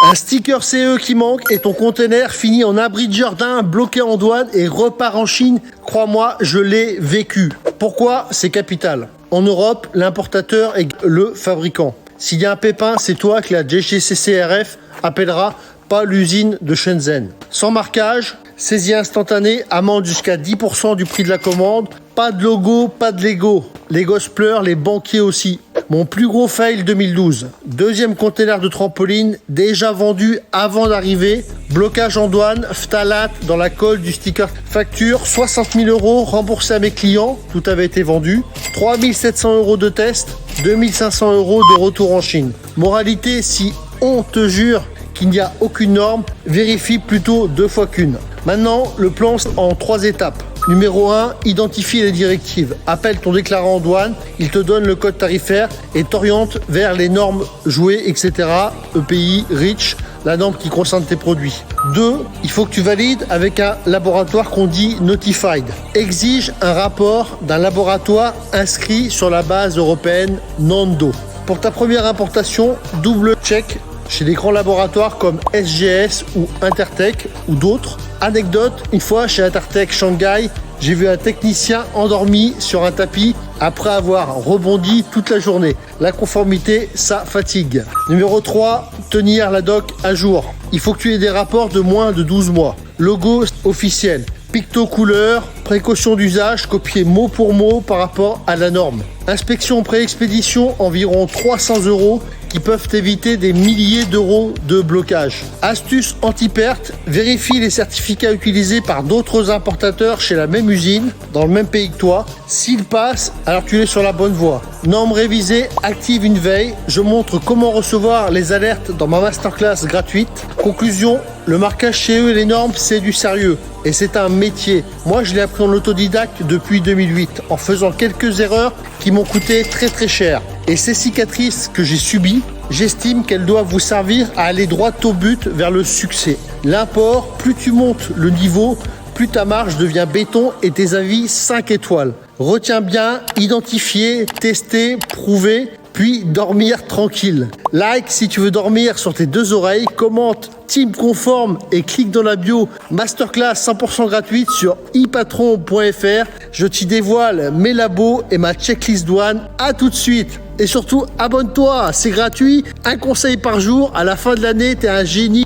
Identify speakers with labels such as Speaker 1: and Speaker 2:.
Speaker 1: Un sticker CE qui manque et ton container finit en abri de jardin, bloqué en douane et repart en Chine. Crois-moi, je l'ai vécu. Pourquoi? C'est capital. En Europe, l'importateur est le fabricant. S'il y a un pépin, c'est toi que la DGCCRF appellera, pas l'usine de Shenzhen. Sans marquage, saisie instantanée, amende jusqu'à 10% du prix de la commande. Pas de logo, pas de Lego. Les gosses pleurent, les banquiers aussi. Mon plus gros fail 2012. Deuxième container de trampoline, déjà vendu avant d'arriver. Blocage en douane, phtalate dans la colle du sticker. Facture 60 000 € remboursé à mes clients. Tout avait été vendu. 3 700 € de test. 2 500 € de retour en Chine. Moralité, si on te jure qu'il n'y a aucune norme, vérifie plutôt 2 fois qu'une. Maintenant, le plan en 3 étapes. Numéro 1, identifie les directives. Appelle ton déclarant en douane, il te donne le code tarifaire et t'oriente vers les normes jouets, etc. EPI, REACH, la norme qui concerne tes produits. 2, il faut que tu valides avec un laboratoire qu'on dit Notified. Exige un rapport d'un laboratoire inscrit sur la base européenne NANDO. Pour ta première importation, double check chez des grands laboratoires comme SGS ou Intertech ou d'autres. Anecdote, une fois chez Intertech Shanghai, j'ai vu un technicien endormi sur un tapis après avoir rebondi toute la journée. La conformité, ça fatigue. Numéro 3, tenir la doc à jour. Il faut que tu aies des rapports de moins de 12 mois. Logo officiel. Picto couleur, précaution d'usage, copié mot pour mot par rapport à la norme. Inspection pré-expédition, environ 300 € qui peuvent éviter des milliers d'euros de blocage. Astuce anti-perte, vérifie les certificats utilisés par d'autres importateurs chez la même usine, dans le même pays que toi. S'ils passent, alors tu es sur la bonne voie. Norme révisée, active une veille. Je montre comment recevoir les alertes dans ma masterclass gratuite. Conclusion, le marquage CE et les normes, c'est du sérieux. Et c'est un métier. Moi, je l'ai appris en autodidacte depuis 2008, en faisant quelques erreurs qui m'ont coûté très très cher. Et ces cicatrices que j'ai subies, j'estime qu'elles doivent vous servir à aller droit au but vers le succès. L'import, plus tu montes le niveau, plus ta marge devient béton et tes avis 5 étoiles. Retiens bien, identifier, tester, prouver, puis dormir tranquille. Like si tu veux dormir sur tes 2 oreilles, commente Team Conforme et clique dans la bio Masterclass 100% gratuite sur ipatron.fr. Je t'y dévoile mes labos et ma checklist douane. À tout de suite. Et surtout, abonne-toi, c'est gratuit. Un conseil par jour. À la fin de l'année, t'es un génie.